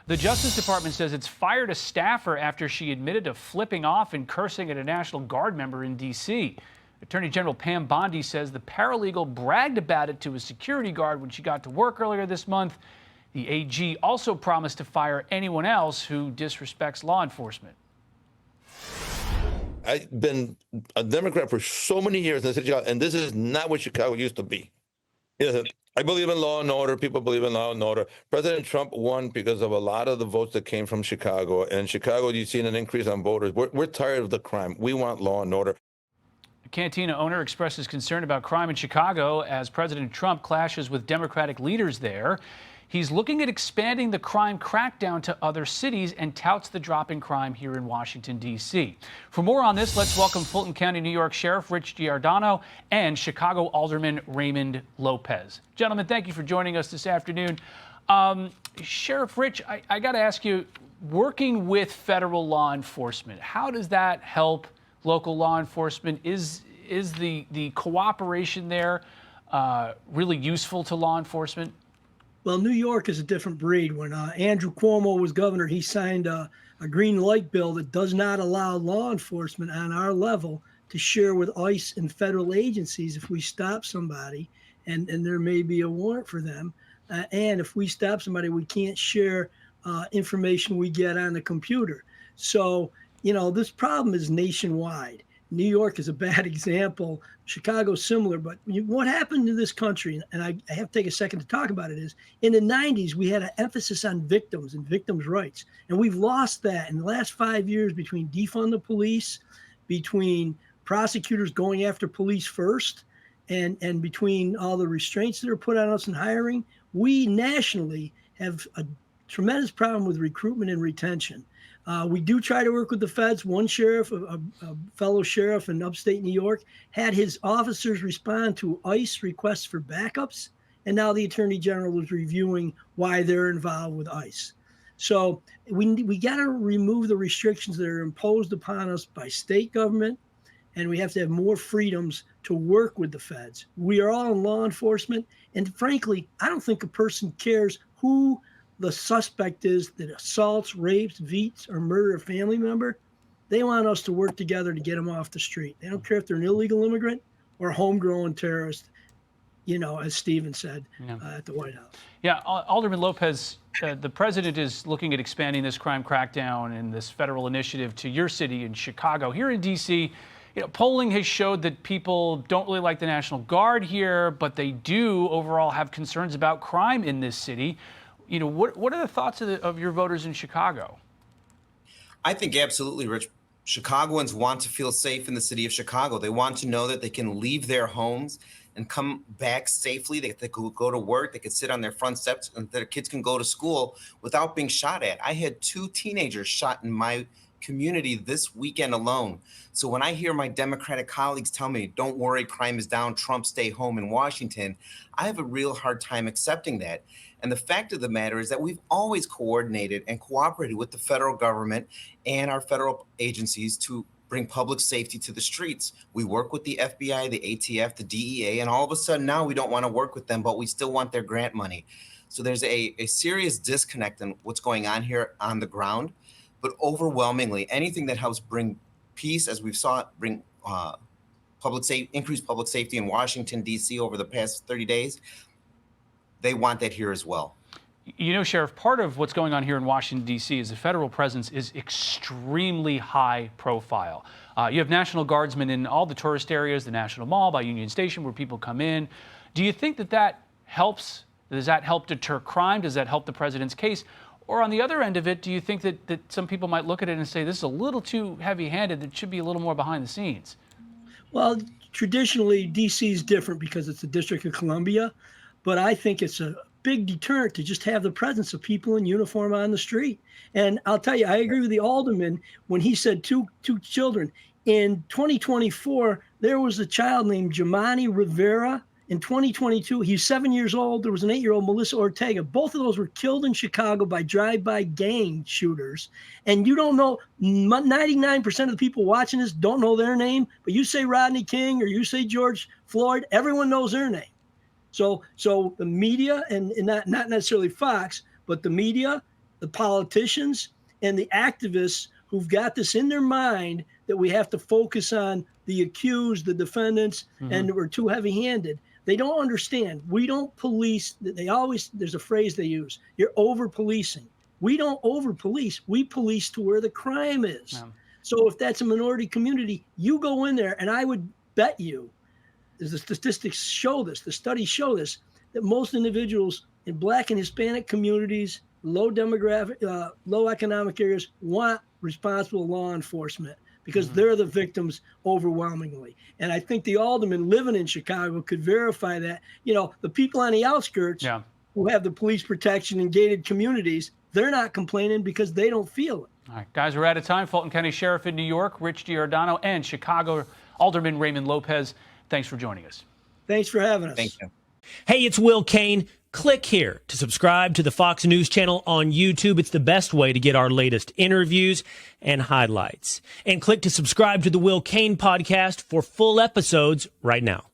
The Justice Department says it's fired a staffer after she admitted to flipping off and cursing at a National Guard member in D.C. Attorney General Pam Bondi says the paralegal bragged about it to a security guard when she got to work earlier this month. The AG also promised to fire anyone else who disrespects law enforcement. I've been a Democrat for so many years in the city, and this is not what Chicago used to be. I believe in law and order. People believe in law and order. President Trump won because of a lot of the votes that came from Chicago. And in Chicago, you've seen an increase on voters. We're tired of the crime. We want law and order. The Cantina owner expresses concern about crime in Chicago as President Trump clashes with Democratic leaders there. He's looking at expanding the crime crackdown to other cities and touts the drop in crime here in Washington, D.C. For more on this, let's welcome Fulton County, New York Sheriff Rich Giordano and Chicago Alderman Raymond Lopez. Gentlemen, thank you for joining us this afternoon. Sheriff Rich, I got to ask you, working with federal law enforcement, how does that help local law enforcement? Is the cooperation there really useful to law enforcement? Well, New York is a different breed. When Andrew Cuomo was governor, he signed a green light bill that does not allow law enforcement on our level to share with ICE and federal agencies if we stop somebody and there may be a warrant for them. And if we stop somebody, we can't share information we get on the computer. So, this problem is nationwide. New York is a bad example. Chicago's similar, but what happened to this country, and I have to take a second to talk about it, is in the 90s, we had an emphasis on victims and victims' rights. And we've lost that in the last 5 years between defund the police, between prosecutors going after police first, and between all the restraints that are put on us in hiring. We nationally have a tremendous problem with recruitment and retention. We do try to work with the feds. One sheriff, a fellow sheriff in upstate New York, had his officers respond to ICE requests for backups, and now the Attorney General is reviewing why they're involved with ICE. So we got to remove the restrictions that are imposed upon us by state government, and we have to have more freedoms to work with the feds. We are all in law enforcement, and frankly, I don't think a person cares who the suspect is that assaults, rapes, beats, or murder a family member. They want us to work together to get them off the street. They don't care if they're an illegal immigrant or a homegrown terrorist, as Stephen said at the White House. Yeah, Alderman Lopez, the president is looking at expanding this crime crackdown and this federal initiative to your city in Chicago. Here in D.C., polling has showed that people don't really like the National Guard here, but they do overall have concerns about crime in this city. What are the thoughts of your voters in Chicago? I think absolutely, Rich. Chicagoans want to feel safe in the city of Chicago. They want to know that they can leave their homes and come back safely. They could go to work. They could sit on their front steps, and their kids can go to school without being shot at. I had 2 teenagers shot in my community this weekend alone. So when I hear my Democratic colleagues tell me, don't worry, crime is down, Trump stay home in Washington, I have a real hard time accepting that. And the fact of the matter is that we've always coordinated and cooperated with the federal government and our federal agencies to bring public safety to the streets. We work with the FBI, the ATF, the DEA, and all of a sudden now we don't want to work with them, but we still want their grant money. So there's a serious disconnect in what's going on here on the ground. But overwhelmingly, anything that helps bring peace, as we've saw bring increased public safety in Washington, D.C. over the past 30 days, they want that here as well. Sheriff, part of what's going on here in Washington, D.C. is the federal presence is extremely high profile. You have National Guardsmen in all the tourist areas, the National Mall by Union Station where people come in. Do you think that helps? Does that help deter crime? Does that help the president's case? Or on the other end of it, do you think that some people might look at it and say, this is a little too heavy-handed, that should be a little more behind the scenes? Well, traditionally, D.C. is different because it's the District of Columbia, but I think it's a big deterrent to just have the presence of people in uniform on the street. And I'll tell you, I agree with the alderman when he said two children. In 2024, there was a child named Jamani Rivera. In 2022, he's 7 years old. There was an 8-year-old, Melissa Ortega. Both of those were killed in Chicago by drive-by gang shooters. And you don't know, 99% of the people watching this don't know their name, but you say Rodney King or you say George Floyd, everyone knows their name. So the media, and not necessarily Fox, but the media the politicians and the activists who've got this in their mind that we have to focus on the accused, the defendants, and we're too heavy-handed. They don't understand. We don't police. There's a phrase they use. You're over-policing. We don't over-police. We police to where the crime is. Yeah. So if that's a minority community, you go in there, and I would bet you, as the statistics show this, the studies show this, that most individuals in Black and Hispanic communities, low demographic, low economic areas, want responsible law enforcement because they're the victims overwhelmingly. And I think the alderman living in Chicago could verify that. You know, the people on the outskirts who have the police protection in gated communities, they're not complaining because they don't feel it. All right, guys, we're out of time. Fulton County Sheriff in New York, Rich Giordano, and Chicago Alderman Raymond Lopez, thanks for joining us. Thanks for having us. Thank you. Hey, it's Will Kane. Click here to subscribe to the Fox News channel on YouTube. It's the best way to get our latest interviews and highlights. And click to subscribe to the Will Kane podcast for full episodes right now.